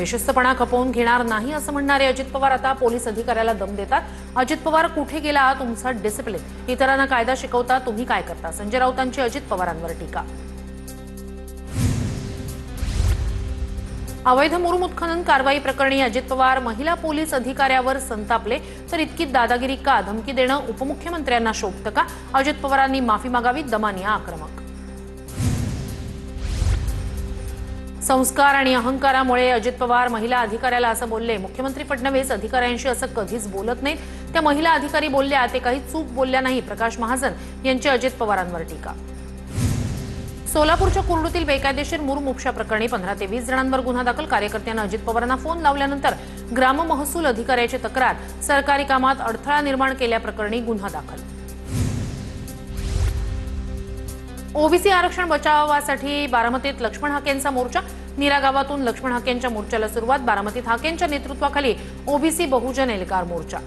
बेशिस्तपणा खपवून घेणार नाही असं म्हणणारे अजित पवार आता पोलीस अधिकाऱ्याला दम देतात। अजित पवार कुठे गेला तुमचा डिसिप्लिन? इतरांना कायदा शिकवता, तुम्ही काय करता? संजय राऊतांची अजित पवारांवर टीका। अवैध मुरुम उत्खनन कारवाई प्रकरणी अजित पवार महिला पोलीस अधिकाऱ्यावर संतापले, तर इतकी दादागिरी का? धमकी देणं उपमुख्यमंत्र्यांना शोभतं का? अजित पवारांनी माफी मागावी, दमानी आक्रमक। संस्कार आणि अहंकारामुळे अजित पवार महिला अधिकाऱ्याला असं बोलले। मुख्यमंत्री फडणवीस अधिकाऱ्यांशी असं कधीच बोलत नाहीत, त्या महिला अधिकारी बोलल्या ते काही चूक बोलल्या नाही। प्रकाश महाजन यांची अजित पवारांवर टीका। सोलापूरच्या कुर्डूतील बेकायदेशीर मुरुम उपसा प्रकरणी 15 ते 20 जणांवर गुन्हा दाखल। कार्यकर्त्यांना अजित पवारांना फोन लावल्यानंतर ग्राम महसूल अधिकाऱ्याची तक्रार। सरकारी कामात अडथळा निर्माण केल्याप्रकरणी गुन्हा दाखल। ओबीसी आरक्षण बचावासाठी बारामतीत लक्ष्मण हाकेंचा मोर्चा। नीरा गावातून लक्ष्मण हाकेंच्या मोर्चाला सुरुवात। बारामतीत हाकेंच्या नेतृत्वाखाली ओबीसी बहुजन एल्गार मोर्चा।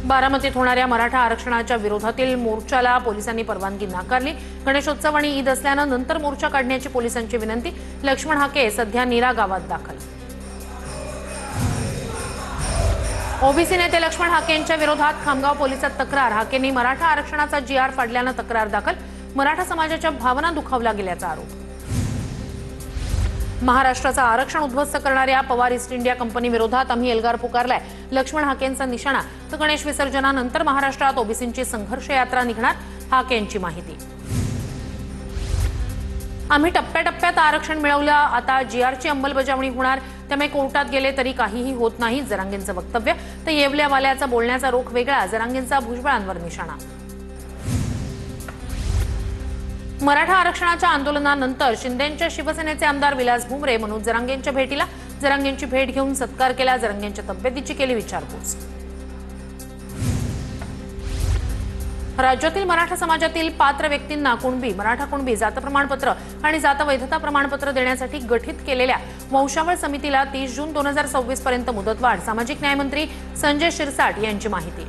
बारामतीत होणाऱ्या मराठा आरक्षणाच्या विरोधातील मोर्चाला पोलिसांनी परवानगी नाकारली। गणेशोत्सव आणि ईद असल्यानं नंतर मोर्चा काढण्याची पोलिसांची विनंती। लक्ष्मण हाके सध्या नीरा गावात दाखल। ओबीसी नेते लक्ष्मण हाकेंच्या विरोधात खामगाव पोलिसात तक्रार। हाकेंनी मराठा आरक्षणाचा जीआर फाडल्यानं तक्रार दाखल। मराठा समाजाच्या भावना दुखावल्या गेल्याचा आरोप। महाराष्ट्राचं आरक्षण उद्ध्वस्त करणाऱ्या पवार ईस्ट इंडिया कंपनी विरोधात आम्ही एल्गार पुकारलाय। लक्ष्मण हाकेंचा निशाणा। तर गणेश विसर्जनानंतर महाराष्ट्रात ओबीसींची संघर्ष यात्रा निघणार। हाकेंची माहिती। आम्ही टप्प्याटप्प्यात आरक्षण मिळवलं, आता जीआरची अंमलबजावणी होणार, त्यामुळे कोर्टात गेले तरी काहीही होत नाही। जरांगेंचं वक्तव्य। तर येवल्यावाल्याचा बोलण्याचा रोख वेगळा। जरांगेंचा भुजबळांवर निशाणा। मराठा आरक्षणाच्या आंदोलनानंतर शिंदेंच्या शिवसेनेचे आमदार विलास भुमरे मनोज जरांगेंच्या भेटीला। जरांगेंची भेट घेऊन सत्कार केला। जरांगेंच्या तब्येतीची केली विचारपूस। राज्यातील मराठा समाजातील पात्र व्यक्तींना कुणबी, मराठा कुणबी जात प्रमाणपत्र आणि जात वैधता प्रमाणपत्र देण्यासाठी गठीत केलेल्या वंशावळ समितीला 30 जून 2026 पर्यंत मुदतवाढ। सामाजिक न्यायमंत्री संजय शिरसाट यांची माहिती।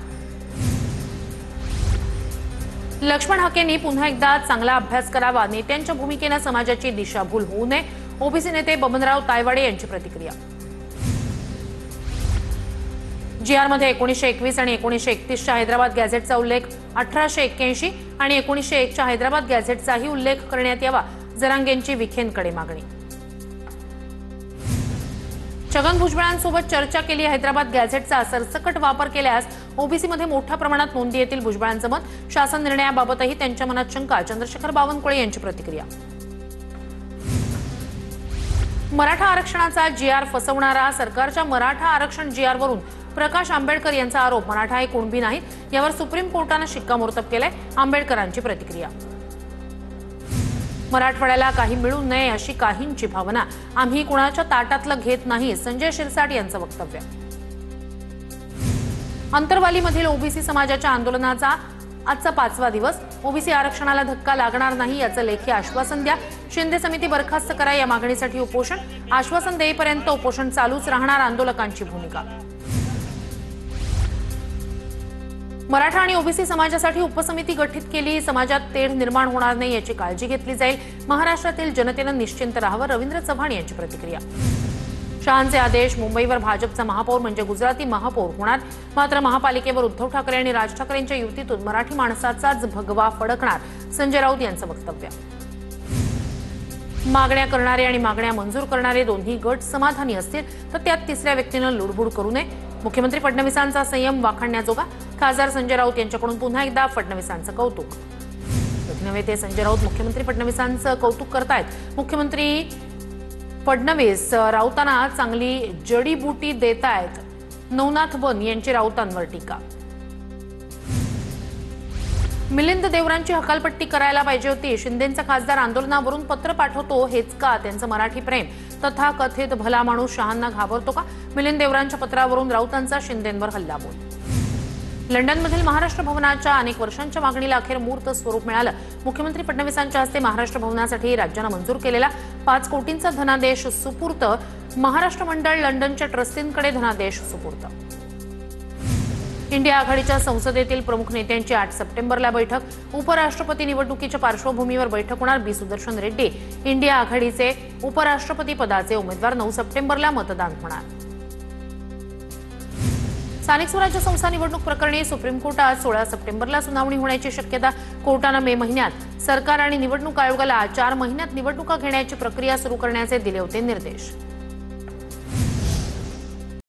लक्ष्मण हाकेंनी पुन्हा एकदा चांगला अभ्यास करावा, नेत्यांच्या भूमिकेने समाजाची दिशाभूल होऊ नये। ओबीसी नेते बबनराव तायवाडे यांची प्रतिक्रिया। जीआरमध्ये 1921 आणि 1931च्या हैदराबाद गॅझेटचा उल्लेख, 1881 आणि 1901च्या हैदराबाद गॅझेटचाही उल्लेख करण्यात यावा। जरांगेंची विखेंकडे मागणी। छगन भुजबळांसोबत चर्चा केली। हैदराबाद गॅझेटचा सरसकट वापर केल्यास ओबीसीमध्ये मोठ्या प्रमाणात नोंदी येतील। भुजबळांचं मत। शासन निर्णयाबाबतही त्यांच्या मनात शंका। चंद्रशेखर बावनकुळे यांची प्रतिक्रिया। मराठा आरक्षणाचा जीआर फसवणारा सरकारच्या मराठा आरक्षण जीआरवरून प्रकाश आंबेडकर यांचा आरोप। मराठा हे कुणबी नाहीत, यावर सुप्रीम कोर्टाने शिक्कामोर्तब केलंय। आंबेडकरांची प्रतिक्रिया। मराठवाड्याला काही मिळू नये अशी काहींची भावना, आम्ही कुणाच्या ताटातलं घेत नाही। संजय शिरसाट यांचं वक्तव्य। अंतरवालीमधील ओबीसी समाजाच्या आंदोलनाचा आजचा 5वा दिवस। ओबीसी आरक्षणाला धक्का लागणार नाही याचं लेखी आश्वासन द्या। शिंदे समिती बरखास्त करा या मागणीसाठी उपोषण। आश्वासन देईपर्यंत उपोषण चालूच राहणार, आंदोलकांची भूमिका। मराठा आणि ओबीसी समाजासाठी उपसमिती गठीत केली। समाजात तेढ निर्माण होणार नाही याची काळजी घेतली जाईल। महाराष्ट्रातील जनतेनं निश्चिंत राहावं। रवींद्र चव्हाण यांची प्रतिक्रिया। शहांचे आदेश। मुंबईवर भाजपचा महापौर म्हणजे गुजराती महापौर होणार, मात्र महापालिकेवर उद्धव ठाकरे आणि राज ठाकरेंच्या युतीतून मराठी माणसाचाच भगवा फडकणार। संजय राऊत यांचं वक्तव्य। मागण्या करणारे आणि मागण्या मंजूर करणारे दोन्ही गट समाधानी असतील तर त्यात तिसऱ्या व्यक्तीनं लुडबुड करू नये। मुख्यमंत्री फडणवीसांचा संयम वाखाणण्याजोगा। खासदार संजय राऊत यांच्याकडून पुन्हा एकदा फडणवीसांचं कौतुक। नवे ते संजय राऊत मुख्यमंत्री फडणवीसांचं कौतुक करतायत। मुख्यमंत्री फडणवीस राऊतांना चांगली जडीबुटी देतायत। नवनाथ बन यांची राऊतांवर टीका। मिलिंद देवरांची हकालपट्टी करायला पाहिजे होती। शिंदेंचा खासदार आंदोलनावरून पत्र पाठवतो हेच का त्यांचं मराठी प्रेम? तथाकथित भला माणूस शहांना घाबरतो का? मिलिंद देवरांच्या पत्रावरून राऊतांचा शिंदेंवर हल्लाबोल। लंडनमधील महाराष्ट्र भवनाच्या अनेक वर्षांच्या मागणीला अखेर मूर्त स्वरूप मिळालं। मुख्यमंत्री फडणवीसांच्या हस्ते महाराष्ट्र भवनासाठी राज्यानं मंजूर केलेला 5 कोटींचा धनादेश सुपूर्त। महाराष्ट्र मंडळ लंडनच्या ट्रस्टींकडे धनादेश सुपूर्त। इंडिया आघाडीच्या संसदेतील प्रमुख नेत्यांची 8 सप्टेंबरला बैठक। उपराष्ट्रपती निवडणुकीच्या पार्श्वभूमीवर बैठक होणार। बी सुदर्शन रेड्डी इंडिया आघाडीचे उपराष्ट्रपती पदाचे उमेदवार। 9 सप्टेंबरला मतदान होणार। स्थानिक स्वराज्य संस्था निवडणूक प्रकरणी सुप्रीम कोर्टात 16 सप्टेंबरला सुनावणी होण्याची शक्यता। कोर्टाने मे महिन्यात सरकार आणि निवडणूक आयोगाला 4 महिन्यात निवडणुका घेण्याची प्रक्रिया सुरू करण्याचे दिले होते निर्देश।